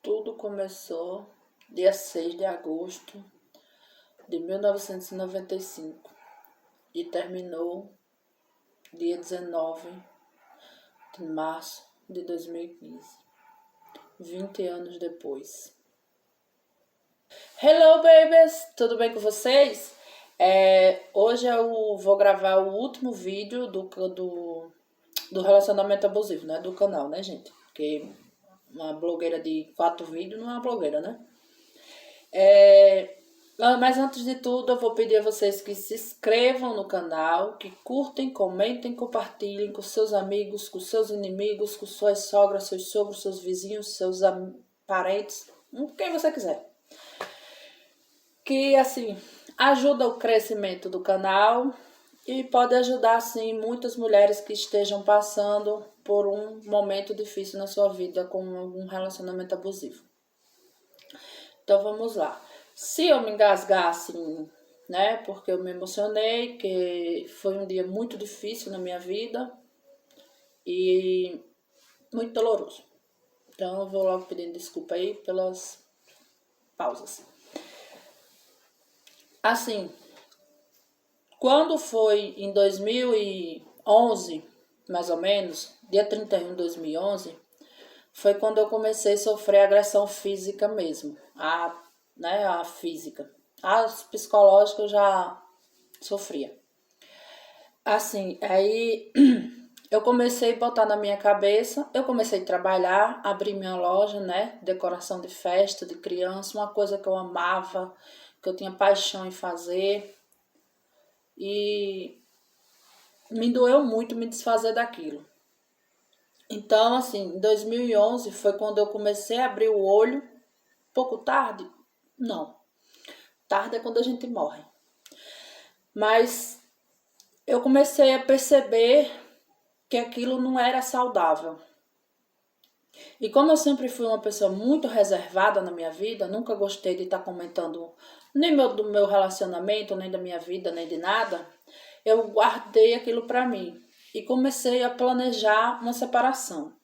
Tudo começou dia 6 de agosto de 1995 e terminou dia 19 de março de 2015, 20 anos depois. Hello, babies! Tudo bem com vocês? Hoje eu vou gravar o último vídeo do relacionamento abusivo, né? Do canal, né, gente? Porque uma blogueira de 4 vídeos não é uma blogueira, né? Mas antes de tudo, eu vou pedir a vocês que se inscrevam no canal, que curtem, comentem, compartilhem com seus amigos, com seus inimigos, com suas sogras, seus sogros, seus vizinhos, seus parentes, quem você quiser. Que, assim, ajuda o crescimento do canal e pode ajudar, assim, muitas mulheres que estejam passando por um momento difícil na sua vida com algum relacionamento abusivo. Então, vamos lá. Se eu me engasgar, assim, né, porque eu me emocionei, que foi um dia muito difícil na minha vida e muito doloroso. Então, eu vou logo pedindo desculpa aí pelas pausas. Assim, quando foi em 2011, mais ou menos, dia 31 de 2011, foi quando eu comecei a sofrer agressão física mesmo, a física. As psicológicas eu já sofria. Assim, aí eu comecei a botar na minha cabeça, eu comecei a trabalhar, abri minha loja, né, decoração de festa, de criança, uma coisa que eu amava, que eu tinha paixão em fazer, e me doeu muito me desfazer daquilo. Então, assim, em 2011 foi quando eu comecei a abrir o olho. Pouco tarde? Não. Tarde é quando a gente morre. Mas eu comecei a perceber que aquilo não era saudável. E como eu sempre fui uma pessoa muito reservada na minha vida, nunca gostei de estar comentando nem do meu relacionamento, nem da minha vida, nem de nada, eu guardei aquilo para mim e comecei a planejar uma separação.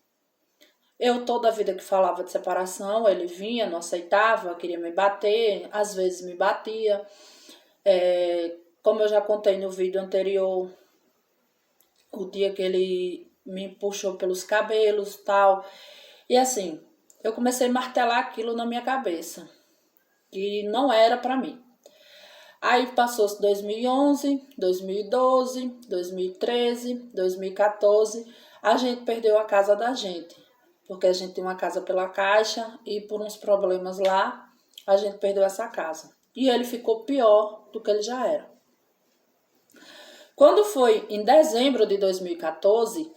Eu toda a vida que falava de separação, ele vinha, não aceitava, queria me bater, às vezes me batia. Como eu já contei no vídeo anterior, o dia que ele me puxou pelos cabelos e tal. E assim, eu comecei a martelar aquilo na minha cabeça, que não era pra mim. Aí passou-se 2011, 2012, 2013, 2014, a gente perdeu a casa da gente, porque a gente tem uma casa pela Caixa e por uns problemas lá, a gente perdeu essa casa. E ele ficou pior do que ele já era. Quando foi em dezembro de 2014,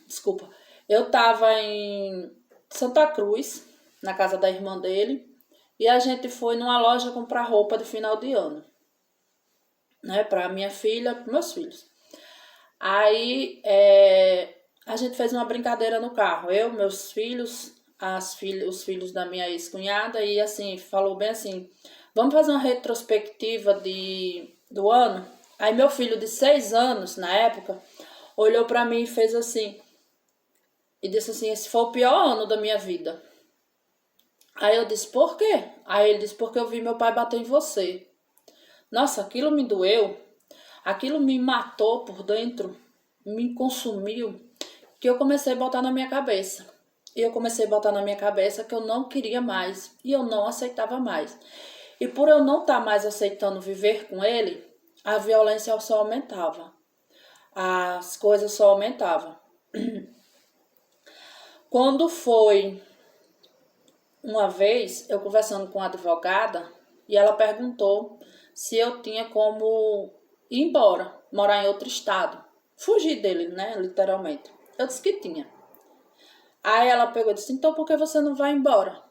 desculpa, eu tava em Santa Cruz, na casa da irmã dele, e a gente foi numa loja comprar roupa de final de ano, né, pra minha filha, pros meus filhos. Aí a gente fez uma brincadeira no carro, eu, meus filhos, os filhos da minha ex-cunhada, e assim, falou bem assim, vamos fazer uma retrospectiva do ano? Aí meu filho de 6 anos, na época, olhou pra mim e fez assim, e disse assim, esse foi o pior ano da minha vida. Aí eu disse, por quê? Aí ele disse, porque eu vi meu pai bater em você. Nossa, aquilo me doeu, aquilo me matou por dentro, me consumiu, que eu comecei a botar na minha cabeça. E eu comecei a botar na minha cabeça que eu não queria mais, e eu não aceitava mais. E por eu não estar mais aceitando viver com ele, a violência só aumentava. As coisas só aumentavam. Quando foi uma vez, eu conversando com uma advogada, e ela perguntou se eu tinha como ir embora, morar em outro estado. Fugir dele, né, literalmente. Eu disse que tinha. Aí ela pegou e disse, então por que você não vai embora?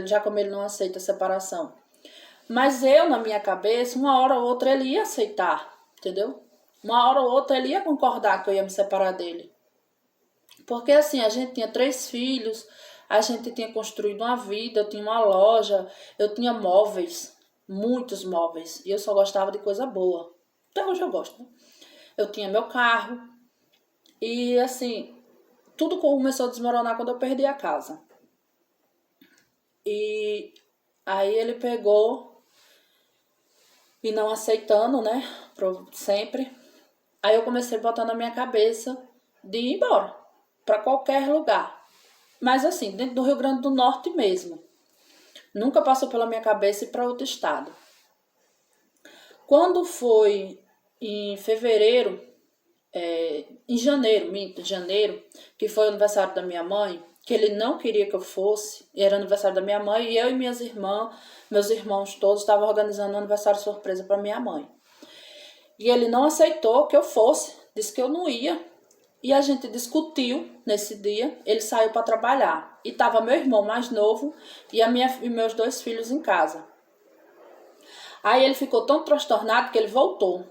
Já como ele não aceita a separação. Mas eu, na minha cabeça, uma hora ou outra ele ia aceitar, entendeu? Uma hora ou outra ele ia concordar que eu ia me separar dele. Porque assim, a gente tinha 3 filhos, a gente tinha construído uma vida, eu tinha uma loja, eu tinha móveis, muitos móveis, e eu só gostava de coisa boa. Até hoje eu gosto, né? Eu tinha meu carro, e assim, tudo começou a desmoronar quando eu perdi a casa. E aí ele pegou e não aceitando, né? Sempre. Aí eu comecei a botar na minha cabeça de ir embora para qualquer lugar. Mas assim, dentro do Rio Grande do Norte mesmo. Nunca passou pela minha cabeça ir para outro estado. Quando foi em fevereiro, em janeiro, que foi o aniversário da minha mãe, que ele não queria que eu fosse, era aniversário da minha mãe, e eu e meus irmãos todos estavam organizando um aniversário surpresa para minha mãe. E ele não aceitou que eu fosse, disse que eu não ia. E a gente discutiu nesse dia, ele saiu para trabalhar. E estava meu irmão mais novo e meus 2 filhos em casa. Aí ele ficou tão transtornado que ele voltou.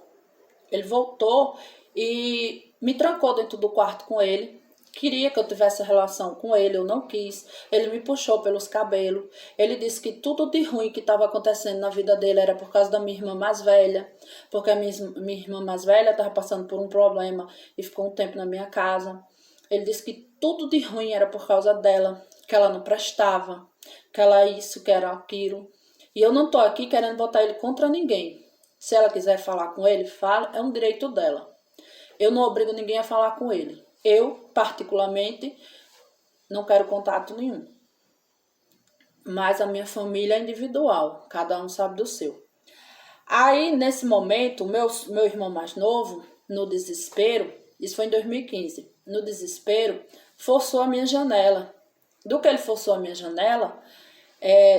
Ele voltou e me trancou dentro do quarto com ele. Queria que eu tivesse relação com ele, eu não quis. Ele me puxou pelos cabelos. Ele disse que tudo de ruim que estava acontecendo na vida dele era por causa da minha irmã mais velha. Porque a minha irmã mais velha estava passando por um problema e ficou um tempo na minha casa. Ele disse que tudo de ruim era por causa dela, que ela não prestava, que ela isso, que era aquilo. E eu não tô aqui querendo botar ele contra ninguém. Se ela quiser falar com ele, fala, é um direito dela. Eu não obrigo ninguém a falar com ele. Eu, particularmente, não quero contato nenhum. Mas a minha família é individual, cada um sabe do seu. Aí, nesse momento, meu irmão mais novo, no desespero, isso foi em 2015, no desespero, forçou a minha janela. Do que ele forçou a minha janela,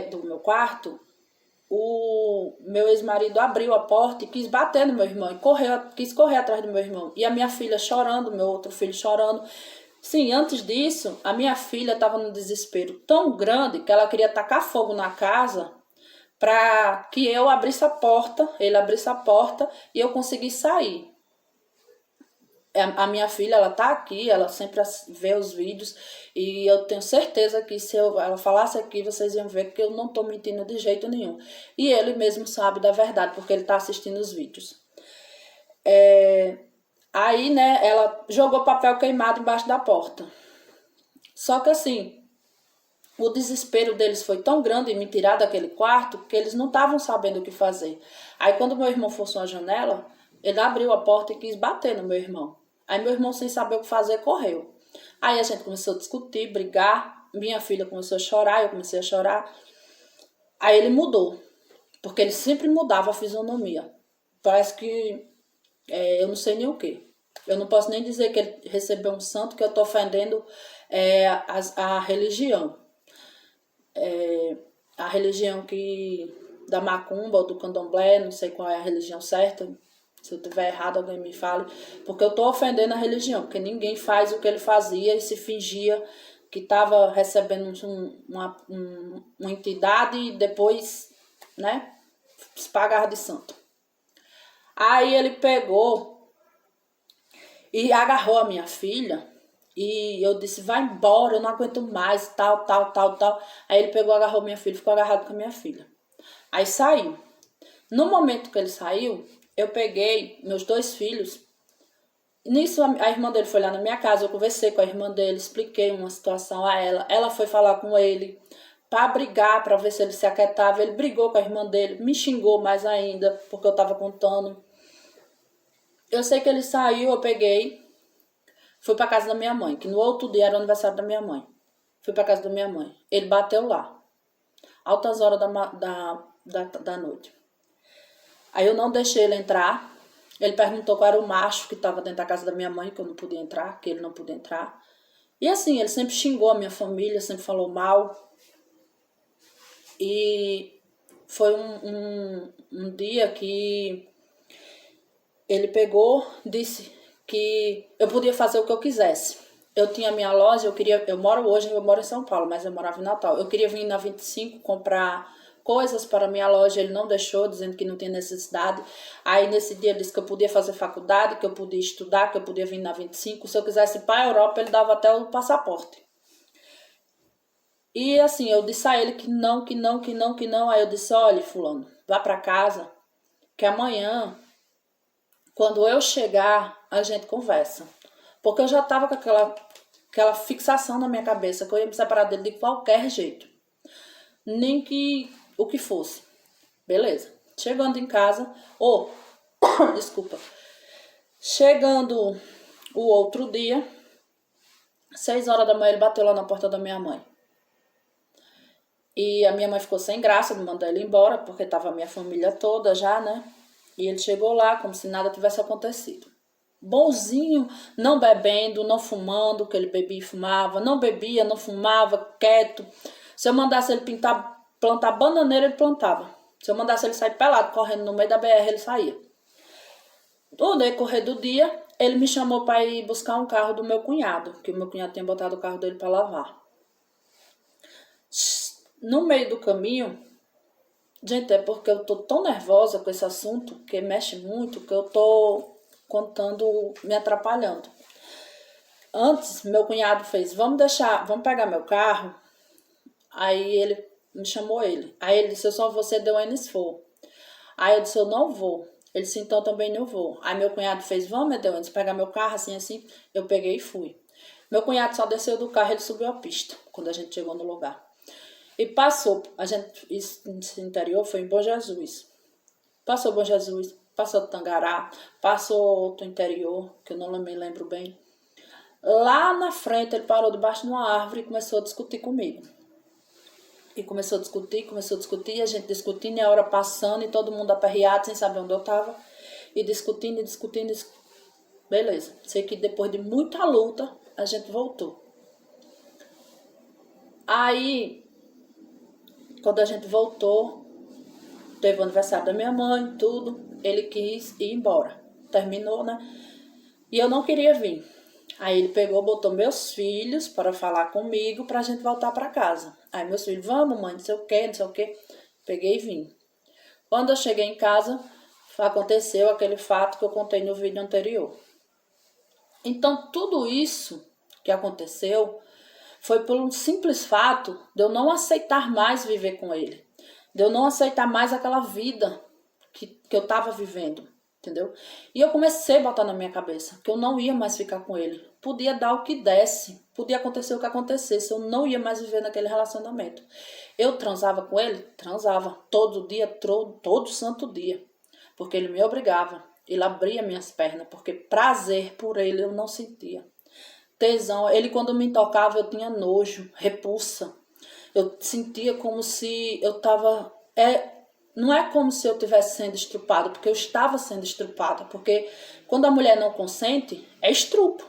do meu quarto, o meu ex-marido abriu a porta e quis bater no meu irmão, e quis correr atrás do meu irmão. E a minha filha chorando, meu outro filho chorando. Sim, antes disso, a minha filha estava num desespero tão grande que ela queria tacar fogo na casa para que eu abrisse a porta, ele abrisse a porta e eu conseguisse sair. A minha filha, ela tá aqui, ela sempre vê os vídeos e eu tenho certeza que se ela falasse aqui, vocês iam ver que eu não tô mentindo de jeito nenhum. E ele mesmo sabe da verdade, porque ele tá assistindo os vídeos. Aí, né, ela jogou papel queimado embaixo da porta. Só que assim, o desespero deles foi tão grande em me tirar daquele quarto que eles não estavam sabendo o que fazer. Aí quando meu irmão forçou a janela, ele abriu a porta e quis bater no meu irmão. Aí meu irmão, sem saber o que fazer, correu. Aí a gente começou a discutir, brigar. Minha filha começou a chorar, eu comecei a chorar. Aí ele mudou, porque ele sempre mudava a fisionomia. Parece que eu não sei nem o que. Eu não posso nem dizer que ele recebeu um santo, que eu estou ofendendo a religião. A religião da macumba ou do candomblé, não sei qual é a religião certa. Se eu tiver errado, alguém me fale. Porque eu estou ofendendo a religião. Porque ninguém faz o que ele fazia e se fingia que estava recebendo uma entidade e depois, né, se pagava de santo. Aí ele pegou e agarrou a minha filha. E eu disse, vai embora, eu não aguento mais, tal. Aí ele pegou, agarrou minha filha, ficou agarrado com a minha filha. Aí saiu. No momento que ele saiu, eu peguei meus 2 filhos. Nisso, a irmã dele foi lá na minha casa, eu conversei com a irmã dele, expliquei uma situação a ela. Ela foi falar com ele para brigar, para ver se ele se aquietava. Ele brigou com a irmã dele, me xingou mais ainda, porque eu estava contando. Eu sei que ele saiu, eu peguei, fui para casa da minha mãe, que no outro dia era o aniversário da minha mãe. Fui para casa da minha mãe. Ele bateu lá, altas horas da noite. Aí eu não deixei ele entrar. Ele perguntou qual era o macho que estava dentro da casa da minha mãe, que eu não podia entrar, que ele não podia entrar. E assim, ele sempre xingou a minha família, sempre falou mal. E foi um dia que ele pegou, disse que eu podia fazer o que eu quisesse. Eu tinha minha loja, eu moro em São Paulo, mas eu morava em Natal. Eu queria vir na 25 comprar coisas para minha loja, ele não deixou, dizendo que não tinha necessidade. Aí nesse dia ele disse que eu podia fazer faculdade, que eu podia estudar, que eu podia vir na 25. Se eu quisesse ir para a Europa, ele dava até o passaporte. E assim, eu disse a ele que não. Aí eu disse, olha, fulano, vá para casa, que amanhã, quando eu chegar, a gente conversa. Porque eu já estava com aquela fixação na minha cabeça, que eu ia me separar dele de qualquer jeito. nem que o que fosse. Beleza. Chegando em casa, desculpa. Chegando o outro dia, 6 horas da manhã, ele bateu lá na porta da minha mãe. E a minha mãe ficou sem graça de mandar ele embora, porque tava a minha família toda já, né? E ele chegou lá como se nada tivesse acontecido. Bonzinho, não bebendo, não fumando, que ele bebia e fumava, não bebia, não fumava, quieto. Se eu mandasse ele plantar bananeira, ele plantava. Se eu mandasse ele sair pelado, correndo no meio da BR, ele saía. No decorrer do dia, ele me chamou para ir buscar um carro do meu cunhado, que o meu cunhado tinha botado o carro dele para lavar. No meio do caminho, gente, é porque eu tô tão nervosa com esse assunto, que mexe muito, que eu tô contando, me atrapalhando. Antes, meu cunhado fez, vamos pegar meu carro. Aí ele me chamou ele. Aí ele disse, eu só vou ser deu se for. Aí eu disse, eu não vou. Ele disse, então também não vou. Aí meu cunhado fez, vamos, Deus, pegar meu carro, assim. Eu peguei e fui. Meu cunhado só desceu do carro, ele subiu a pista, quando a gente chegou no lugar. E passou, esse interior foi em Bom Jesus. Passou Bom Jesus, passou Tangará, passou outro interior, que eu não me lembro bem. Lá na frente, ele parou debaixo de uma árvore e começou a discutir comigo. E começou a discutir, e a gente discutindo, e a hora passando, e todo mundo aperreado, sem saber onde eu tava. E discutindo. Beleza. Sei que depois de muita luta, a gente voltou. Aí, quando a gente voltou, teve o aniversário da minha mãe, tudo. Ele quis ir embora. Terminou, né? E eu não queria vir. Aí ele pegou, botou meus filhos para falar comigo pra gente voltar pra casa. Aí meus filhos, vamos mãe, não sei o que. Peguei e vim. Quando eu cheguei em casa, aconteceu aquele fato que eu contei no vídeo anterior. Então tudo isso que aconteceu foi por um simples fato de eu não aceitar mais viver com ele. De eu não aceitar mais aquela vida que eu tava vivendo. Entendeu? E eu comecei a botar na minha cabeça que eu não ia mais ficar com ele. Podia dar o que desse, podia acontecer o que acontecesse, eu não ia mais viver naquele relacionamento. Eu transava com ele? Transava. Todo dia, todo santo dia. Porque ele me obrigava. Ele abria minhas pernas, porque prazer por ele eu não sentia. Tesão, ele quando me tocava eu tinha nojo, repulsa. Eu sentia como se eu tava... Não é como se eu estivesse sendo estrupada, porque eu estava sendo estrupada. Porque quando a mulher não consente, é estrupo.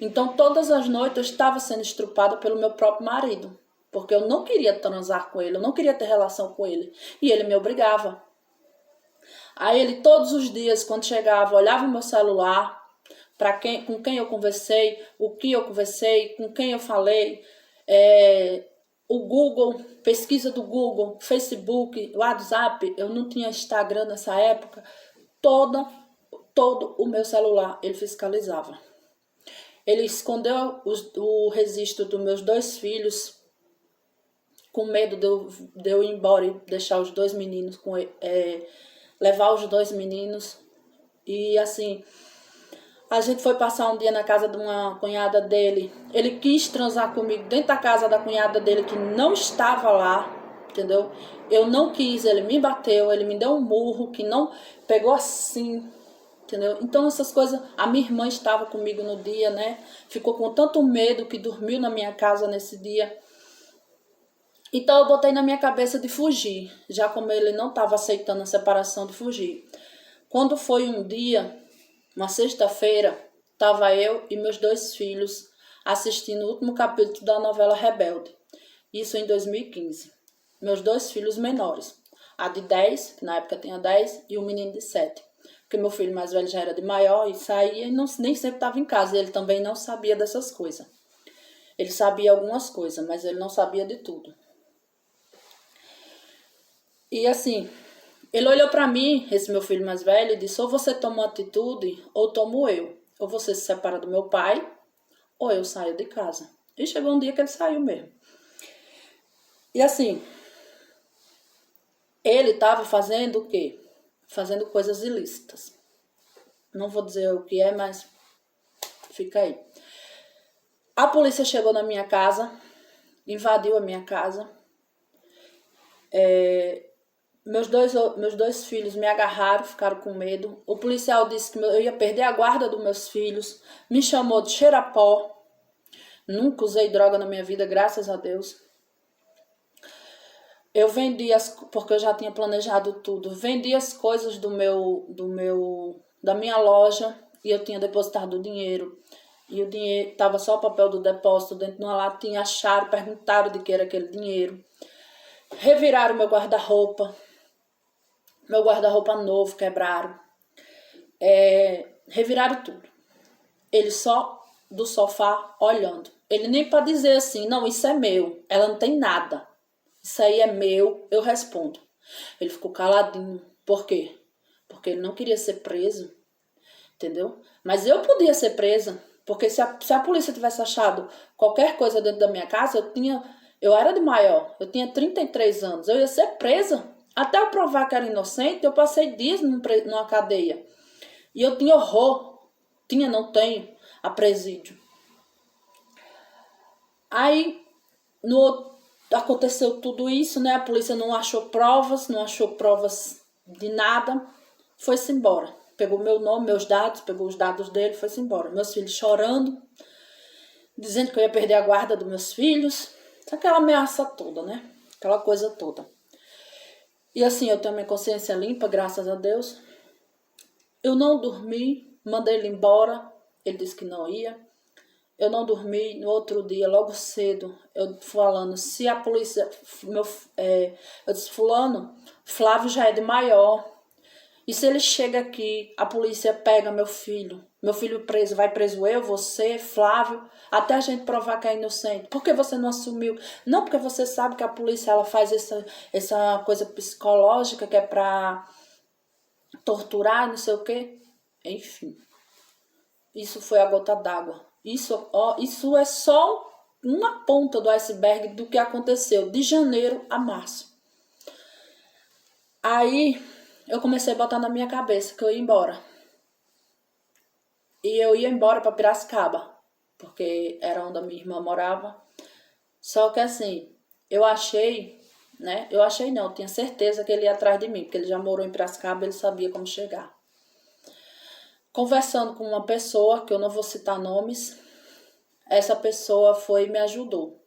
Então, todas as noites eu estava sendo estrupada pelo meu próprio marido. Porque eu não queria transar com ele, eu não queria ter relação com ele. E ele me obrigava. Aí ele, todos os dias, quando chegava, olhava o meu celular, com quem eu conversei, o que eu conversei, com quem eu falei, o Google, pesquisa do Google, Facebook, WhatsApp, eu não tinha Instagram nessa época, todo o meu celular ele fiscalizava. Ele escondeu o registro dos meus 2 filhos, com medo de eu ir embora e deixar os 2 meninos, levar os 2 meninos. E assim, a gente foi passar um dia na casa de uma cunhada dele. Ele quis transar comigo dentro da casa da cunhada dele, que não estava lá, entendeu? Eu não quis, ele me bateu, ele me deu um murro, que não pegou assim, entendeu? Então essas coisas, a minha irmã estava comigo no dia, né? Ficou com tanto medo que dormiu na minha casa nesse dia. Então eu botei na minha cabeça de fugir, já como ele não estava aceitando a separação, de fugir. Quando foi um dia, uma sexta-feira, estava eu e meus 2 filhos assistindo o último capítulo da novela Rebelde. Isso em 2015. Meus 2 filhos menores. A de 10, que na época tinha 10, e o menino de 7. Porque meu filho mais velho já era de maior e saía e nem sempre estava em casa. E ele também não sabia dessas coisas. Ele sabia algumas coisas, mas ele não sabia de tudo. E assim, ele olhou pra mim, esse meu filho mais velho, e disse, ou você toma uma atitude, ou tomo eu. Ou você se separa do meu pai, ou eu saio de casa. E chegou um dia que ele saiu mesmo. E assim, ele estava fazendo o quê? Fazendo coisas ilícitas. Não vou dizer o que é, mas fica aí. A polícia chegou na minha casa, invadiu a minha casa, Meus dois filhos me agarraram, ficaram com medo. O policial disse que eu ia perder a guarda dos meus filhos. Me chamou de cheirapó. Nunca usei droga na minha vida, graças a Deus. Eu vendi porque eu já tinha planejado tudo. Vendi as coisas da minha loja e eu tinha depositado o dinheiro. E o dinheiro tava só o papel do depósito dentro de uma latinha. Acharam, perguntaram de que era aquele dinheiro. Reviraram meu guarda-roupa. Meu guarda-roupa novo quebraram. Reviraram tudo. Ele só do sofá olhando. Ele nem para dizer assim, não, isso é meu. Ela não tem nada. Isso aí é meu, eu respondo. Ele ficou caladinho. Por quê? Porque ele não queria ser preso. Entendeu? Mas eu podia ser presa. Porque se a polícia tivesse achado qualquer coisa dentro da minha casa, eu era de maior. Eu tinha 33 anos. Eu ia ser presa. Até eu provar que era inocente, eu passei dias numa cadeia. E eu tinha horror. Não tenho, a presídio. Aí, aconteceu tudo isso, né? A polícia não achou provas de nada. Foi-se embora. Pegou meu nome, meus dados, pegou os dados dele, foi-se embora. Meus filhos chorando, dizendo que eu ia perder a guarda dos meus filhos. Aquela ameaça toda, né? Aquela coisa toda. E assim, eu tenho minha consciência limpa, graças a Deus. Eu não dormi, mandei ele embora. Ele disse que não ia. Eu não dormi. No outro dia, logo cedo, eu falando, se a polícia... eu disse, fulano, Flávio já é de maior. E se ele chega aqui, a polícia pega meu filho preso, vai preso eu, você, Flávio, até a gente provar que é inocente. Por que você não assumiu? Não, porque você sabe que a polícia ela faz essa coisa psicológica que é pra torturar, não sei o quê. Enfim, isso foi a gota d'água. Isso é só uma ponta do iceberg do que aconteceu de janeiro a março. Aí eu comecei a botar na minha cabeça que eu ia embora. E eu ia embora para Piracicaba, porque era onde a minha irmã morava. Só que assim, eu achei, né? Eu achei não, eu tinha certeza que ele ia atrás de mim, porque ele já morou em Piracicaba, ele sabia como chegar. Conversando com uma pessoa, que eu não vou citar nomes, essa pessoa foi e me ajudou.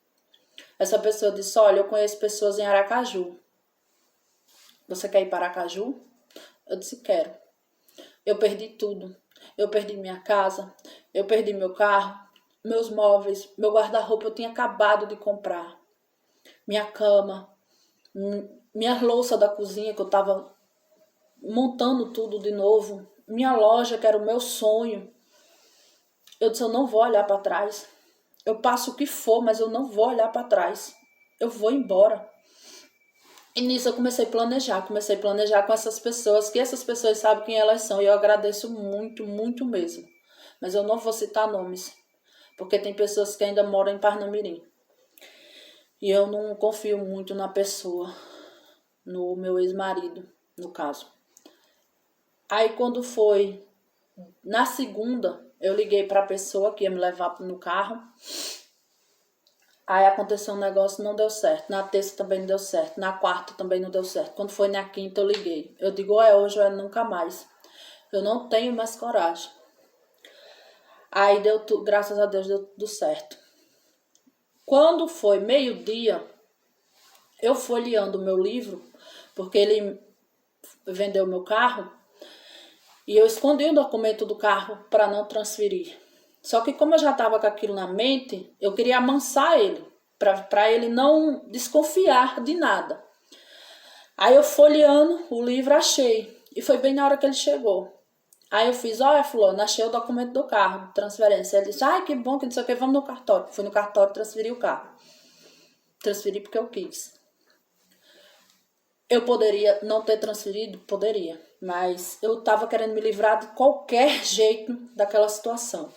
Essa pessoa disse, olha, eu conheço pessoas em Aracaju. Você quer ir para Aracaju? Eu disse, quero. Eu perdi tudo. Eu perdi minha casa, eu perdi meu carro, meus móveis, meu guarda-roupa eu tinha acabado de comprar. Minha cama, minha louça da cozinha que eu estava montando tudo de novo. Minha loja que era o meu sonho. Eu disse, eu não vou olhar para trás. Eu passo o que for, mas eu não vou olhar para trás. Eu vou embora. E nisso eu comecei a planejar com essas pessoas, que essas pessoas sabem quem elas são. E eu agradeço muito, muito mesmo. Mas eu não vou citar nomes, porque tem pessoas que ainda moram em Parnamirim. E eu não confio muito na pessoa, no meu ex-marido, no caso. Aí quando foi, na segunda, eu liguei para a pessoa que ia me levar no carro. Aí aconteceu um negócio, não deu certo. Na terça também não deu certo. Na quarta também não deu certo. Quando foi na quinta eu liguei. Eu digo, ou é hoje ou é nunca mais. Eu não tenho mais coragem. Aí deu tudo, graças a Deus deu tudo certo. Quando foi meio-dia, eu folheando o meu livro, porque ele vendeu meu carro, e eu escondi o documento do carro para não transferir. Só que como eu já estava com aquilo na mente, eu queria amansar ele, para ele não desconfiar de nada. Aí eu folheando o livro, achei. E foi bem na hora que ele chegou. Aí eu fiz, olha fulano, achei o documento do carro, transferência. Ele disse, ai que bom, que não sei o que, vamos no cartório. Fui no cartório, transferi o carro. Transferi porque eu quis. Eu poderia não ter transferido? Poderia. Mas eu estava querendo me livrar de qualquer jeito daquela situação.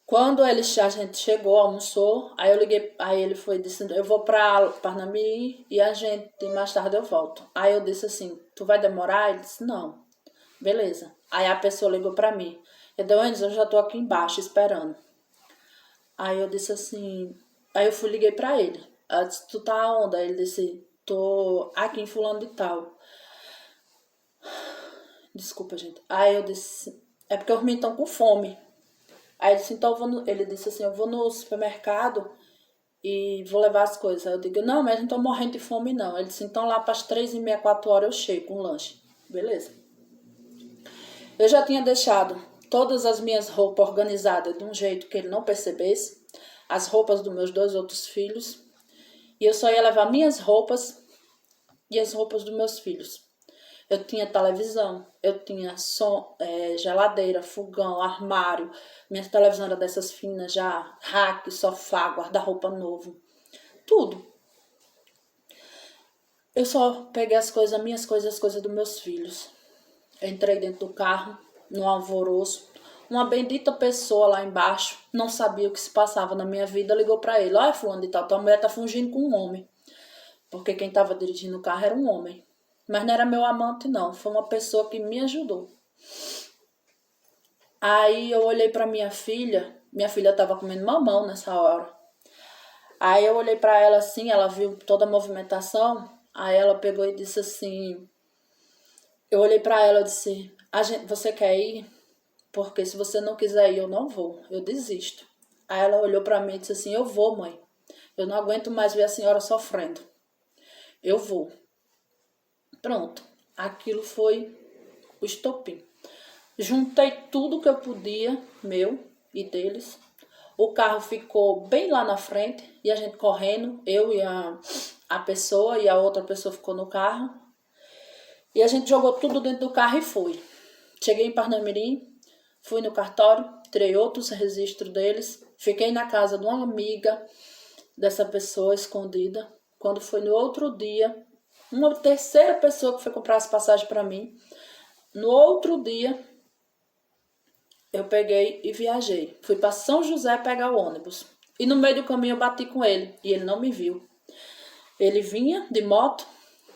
Quando a gente chegou, almoçou, aí eu liguei, aí ele foi dizendo, eu vou para Parnamirim e mais tarde eu volto. Aí eu disse assim, tu vai demorar? Ele disse, não. Beleza. Aí a pessoa ligou para mim. Eu já tô aqui embaixo esperando. Aí eu disse assim, aí eu liguei para ele. Ela disse, tu tá onde? Aí ele disse, tô aqui em fulano de tal. Desculpa, gente. Aí eu disse, é porque os meninos estão com fome. Aí ele disse, então ele disse assim, eu vou no supermercado e vou levar as coisas. Aí eu digo, não, mas não tô morrendo de fome não. Ele disse, então lá para as 3h30, 4h eu chego com um lanche. Beleza. Eu já tinha deixado todas as minhas roupas organizadas de um jeito que ele não percebesse, as roupas dos meus 2 outros filhos, e eu só ia levar minhas roupas e as roupas dos meus filhos. Eu tinha televisão, eu tinha geladeira, fogão, armário. Minha televisão era dessas finas já, rack, sofá, guarda-roupa novo, tudo. Eu só peguei as minhas coisas, as coisas dos meus filhos. Eu entrei dentro do carro, no alvoroço. Uma bendita pessoa lá embaixo, não sabia o que se passava na minha vida, ligou para ele. Olha, fulano de tal, tua mulher tá fugindo com um homem. Porque quem estava dirigindo o carro era um homem. Mas não era meu amante, não. Foi uma pessoa que me ajudou. Aí eu olhei para minha filha estava comendo mamão nessa hora. Aí eu olhei para ela assim, ela viu toda a movimentação. Aí ela pegou e disse assim... Eu olhei para ela e disse... Você quer ir? Porque se você não quiser ir, eu não vou. Eu desisto. Aí ela olhou para mim e disse assim... Eu vou, mãe. Eu não aguento mais ver a senhora sofrendo. Eu vou. Pronto. Aquilo foi o estopim. Juntei tudo que eu podia, meu e deles. O carro ficou bem lá na frente e a gente correndo, eu e a pessoa, e a outra pessoa ficou no carro. E a gente jogou tudo dentro do carro e foi. Cheguei em Parnamirim, fui no cartório, tirei outros registros deles, fiquei na casa de uma amiga dessa pessoa escondida. Quando foi no outro dia, uma terceira pessoa que foi comprar as passagens para mim, no outro dia, eu peguei e viajei. Fui para São José pegar o ônibus. E no meio do caminho eu bati com ele. E ele não me viu. Ele vinha de moto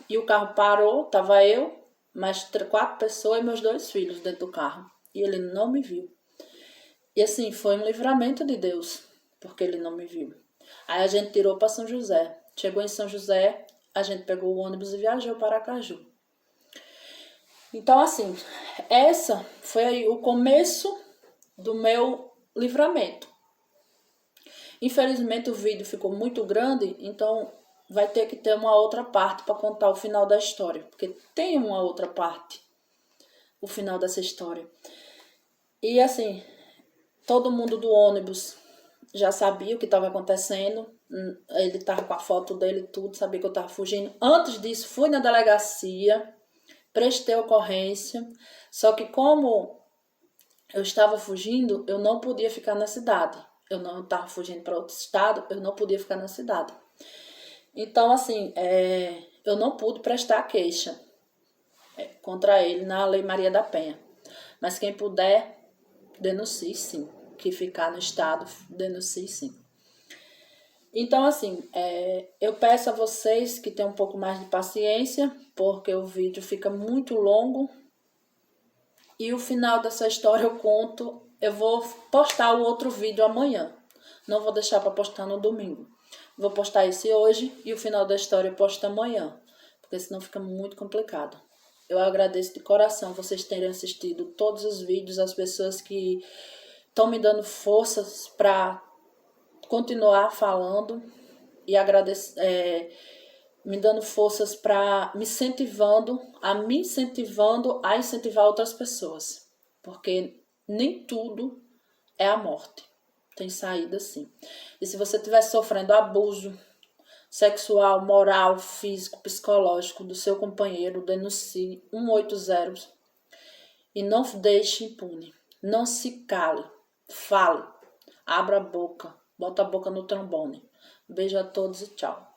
e o carro parou. Tava eu, mais 4 pessoas e meus 2 filhos dentro do carro. E ele não me viu. E assim, foi um livramento de Deus. Porque ele não me viu. Aí a gente tirou para São José. Chegou em São José, a gente pegou o ônibus e viajou para Aracaju. Então assim, essa foi aí o começo do meu livramento. Infelizmente o vídeo ficou muito grande, então vai ter que ter uma outra parte para contar o final da história, porque tem uma outra parte, o final dessa história. E assim, todo mundo do ônibus já sabia o que estava acontecendo, ele estava com a foto dele e tudo, sabia que eu estava fugindo. Antes disso, fui na delegacia, prestei ocorrência, só que como eu estava fugindo, eu não podia ficar na cidade. Eu não estava fugindo para outro estado, eu não podia ficar na cidade. Então, assim, eu não pude prestar queixa contra ele na Lei Maria da Penha. Mas quem puder, denuncie sim. Que ficar no estado, denuncie sim. Então, assim, eu peço a vocês que tenham um pouco mais de paciência, porque o vídeo fica muito longo. E o final dessa história eu conto, eu vou postar o outro vídeo amanhã. Não vou deixar para postar no domingo. Vou postar esse hoje e o final da história eu posto amanhã, porque senão fica muito complicado. Eu agradeço de coração vocês terem assistido todos os vídeos, as pessoas que estão me dando forças para continuar falando e agradeço, me dando forças para me incentivando a incentivar outras pessoas. Porque nem tudo é a morte. Tem saída sim. E se você estiver sofrendo abuso sexual, moral, físico, psicológico do seu companheiro, denuncie 180 e não deixe impune. Não se cale. Fale. Abra a boca. Bota a boca no trombone. Beijo a todos e tchau.